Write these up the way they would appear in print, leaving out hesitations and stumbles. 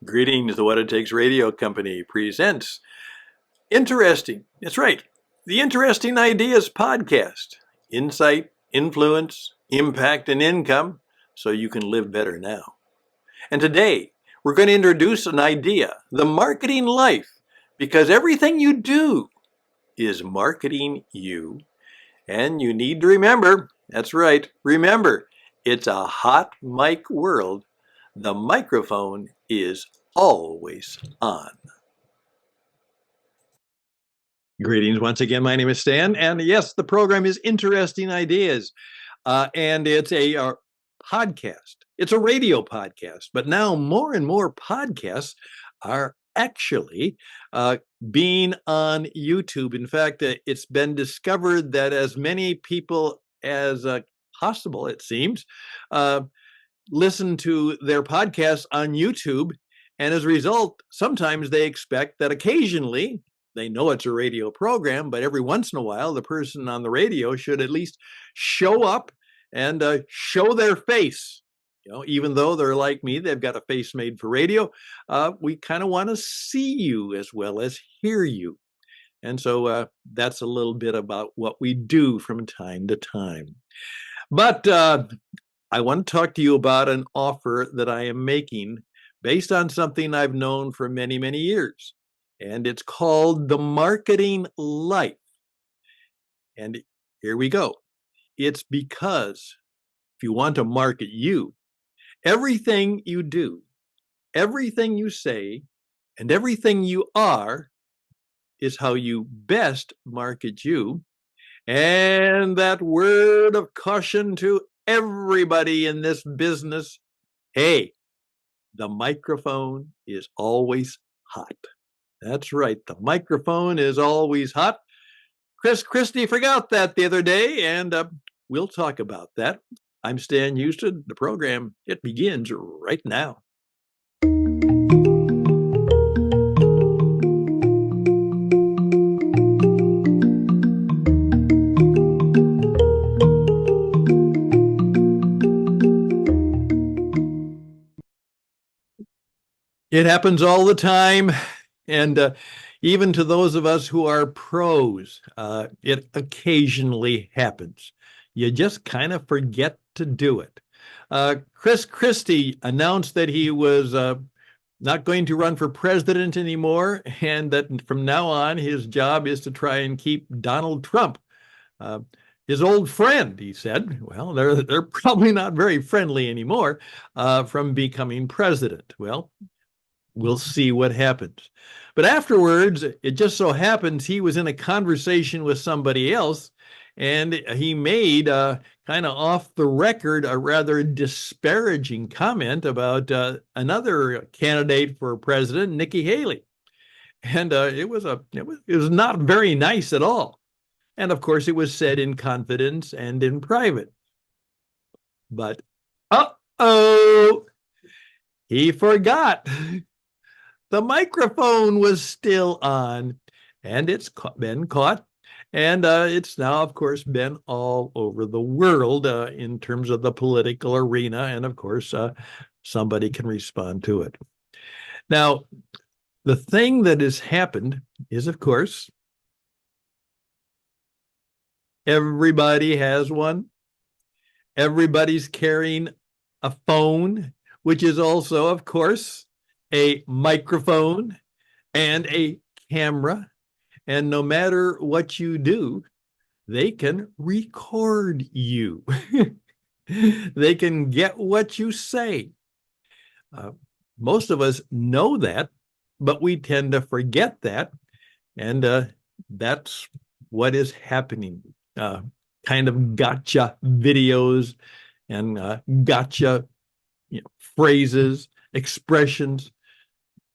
Greetings, the What It Takes Radio Company presents Interesting. That's right, the Interesting Ideas Podcast. Insight, influence, impact, and income so you can live better now. And today, we're going to introduce an idea, the marketing life, because everything you do is marketing you. And you need to remember, that's right, remember, it's a hot mic world. The microphone is always on. Greetings once again. My name is Stan, and yes, the program is Interesting Ideas, and it's a podcast. It's a radio podcast, but now more and more podcasts are actually being on YouTube. In fact, it's been discovered that as many people as possible, it seems, listen to their podcasts on YouTube. And as a result, sometimes they expect that occasionally, they know it's a radio program, but every once in a while, the person on the radio should at least show up and show their face. You know, even though they're like me, they've got a face made for radio. We kind of want to see you as well as hear you. And so that's a little bit about what we do from time to time. But I want to talk to you about an offer that I am making based on something I've known for many, many years. And it's called the marketing life. And here we go. It's because if you want to market you, everything you do, everything you say, and everything you are is how you best market you. And that word of caution to everybody in this business, hey, the microphone is always hot. That's right. The microphone is always hot. Chris Christie forgot that the other day, and we'll talk about that. I'm Stan Houston. The program, it begins right now. It happens all the time. And even to those of us who are pros, it occasionally happens. You just kind of forget to do it. Chris Christie announced that he was not going to run for president anymore, and that from now on, his job is to try and keep Donald Trump, his old friend, he said. Well, they're probably not very friendly anymore, from becoming president. Well, we'll see what happens. But afterwards, it just so happens he was in a conversation with somebody else, and he made kind of off the record a rather disparaging comment about another candidate for president, Nikki Haley. And it was not very nice at all. And of course, it was said in confidence and in private. But uh-oh, he forgot. The microphone was still on, and it's been caught, and it's now, of course, been all over the world in terms of the political arena, and of course, somebody can respond to it. Now, the thing that has happened is, of course, everybody has one. Everybody's carrying a phone, which is also, of course, a microphone and a camera, and no matter what you do, they can record you. They can get what you say. Most of us know that, but we tend to forget that, and that's what is happening. Kind of gotcha videos and gotcha phrases, expressions.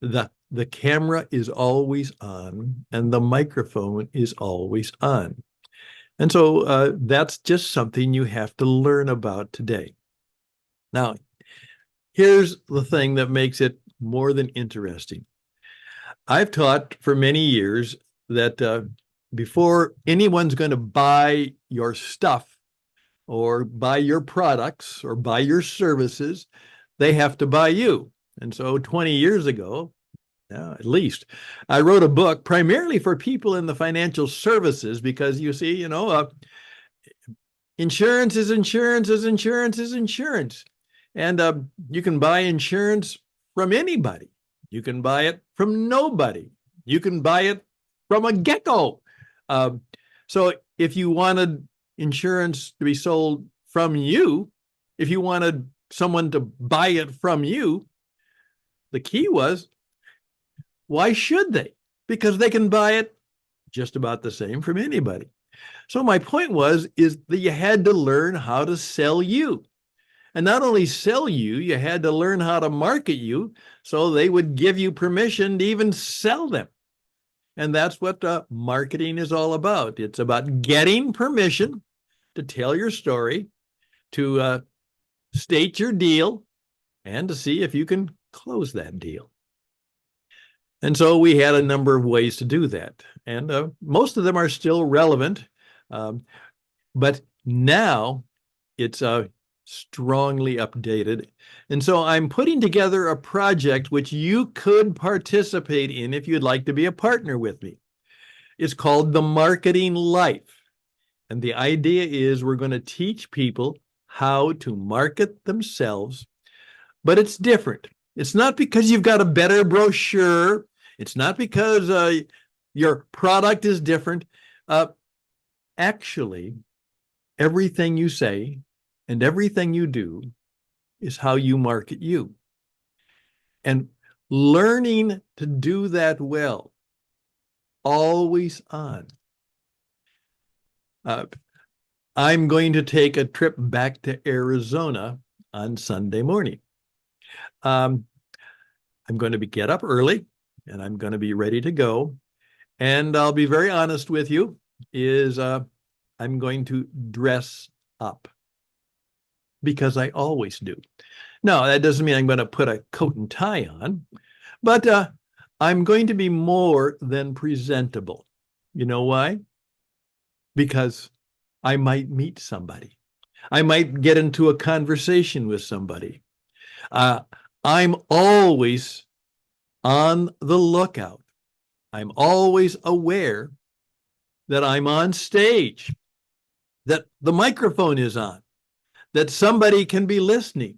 The camera is always on and the microphone is always on. And so that's just something you have to learn about today. Now, here's the thing that makes it more than interesting. I've taught for many years that before anyone's going to buy your stuff or buy your products or buy your services, they have to buy you. And so 20 years ago, at least, I wrote a book primarily for people in the financial services because you see, insurance is insurance is insurance is insurance. And you can buy insurance from anybody. You can buy it from nobody. You can buy it from a gecko. Um, so if you wanted insurance to be sold from you, if you wanted someone to buy it from you, the key was, why should they? Because they can buy it just about the same from anybody. So my point is that you had to learn how to sell you. And not only sell you, you had to learn how to market you so they would give you permission to even sell them. And that's what marketing is all about. It's about getting permission to tell your story, to state your deal, and to see if you can close that deal. And so we had a number of ways to do that. And most of them are still relevant. But now it's strongly updated. And so I'm putting together a project which you could participate in if you'd like to be a partner with me. It's called The Marketing Life. And the idea is we're going to teach people how to market themselves, but it's different. It's not because you've got a better brochure. It's not because your product is different. Actually, everything you say and everything you do is how you market you. And learning to do that well, always on. I'm going to take a trip back to Arizona on Sunday morning. I'm going to get up early and I'm going to be ready to go. And I'll be very honest with you, I'm going to dress up because I always do. Now, that doesn't mean I'm going to put a coat and tie on, but I'm going to be more than presentable. You know why? Because I might meet somebody. I might get into a conversation with somebody. I'm always on the lookout. I'm always aware that I'm on stage, that the microphone is on, that somebody can be listening.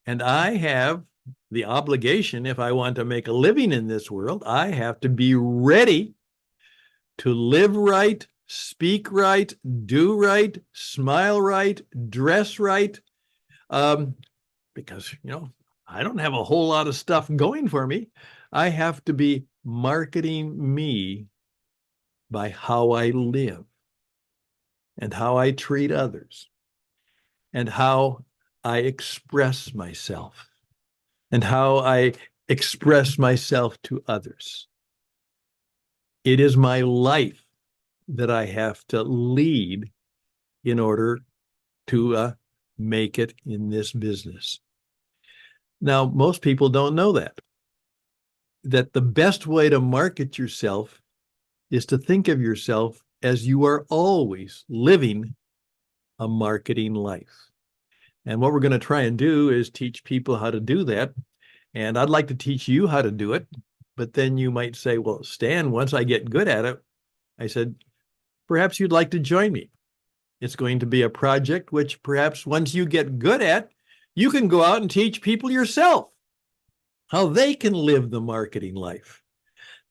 And I have the obligation, if I want to make a living in this world, I have to be ready to live right, speak right, do right, smile right, dress right. Because, I don't have a whole lot of stuff going for me. I have to be marketing me by how I live and how I treat others and how I express myself and how I express myself to others. It is my life that I have to lead in order to make it in this business. Now, most people don't know that the best way to market yourself is to think of yourself as you are always living a marketing life. And what we're going to try and do is teach people how to do that. And I'd like to teach you how to do it. But then you might say, well, Stan, once I get good at it, I said, perhaps you'd like to join me. It's going to be a project which perhaps once you get good at, you can go out and teach people yourself how they can live the marketing life,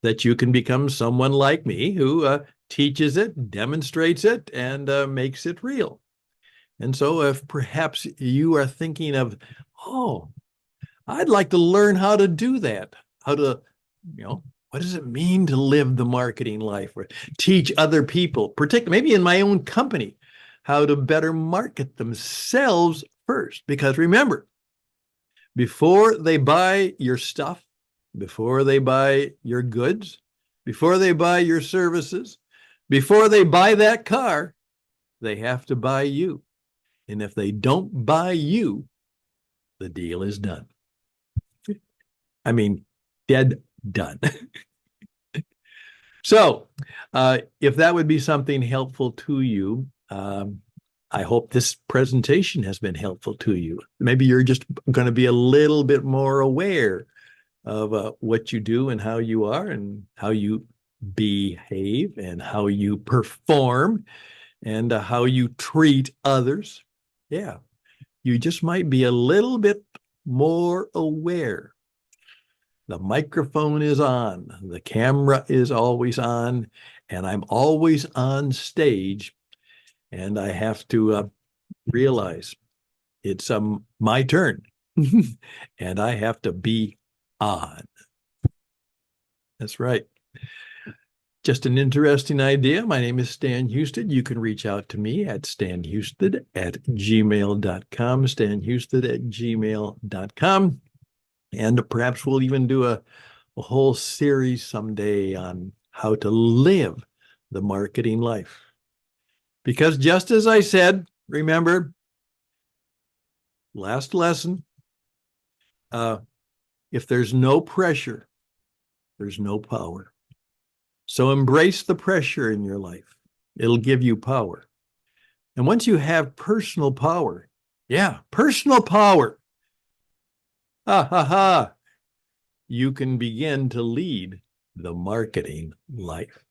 that you can become someone like me who teaches it, demonstrates it, and makes it real. And so if perhaps you are thinking of, oh, I'd like to learn how to do that, how to, what does it mean to live the marketing life or teach other people, particularly maybe in my own company, how to better market themselves first. Because remember, before they buy your stuff, before they buy your goods, before they buy your services, before they buy that car, they have to buy you. And if they don't buy you, the deal is done. I mean, dead done. So if that would be something helpful to you, I hope this presentation has been helpful to you. Maybe you're just going to be a little bit more aware of what you do and how you are and how you behave and how you perform and how you treat others. Yeah, you just might be a little bit more aware. The microphone is on, the camera is always on, and I'm always on stage. And I have to realize it's my turn, and I have to be on. That's right. Just an interesting idea. My name is Stan Houston. You can reach out to me at stanhouston@gmail.com, stanhouston@gmail.com. And perhaps we'll even do a whole series someday on how to live the marketing life. Because just as I said, remember, last lesson, if there's no pressure, there's no power. So embrace the pressure in your life. It'll give you power. And once you have personal power, personal power, you can begin to lead the marketing life.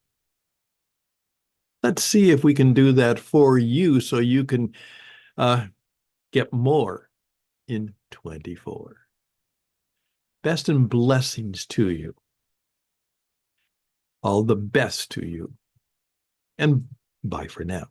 Let's see if we can do that for you so you can get more in 24. Best and blessings to you. All the best to you. And bye for now.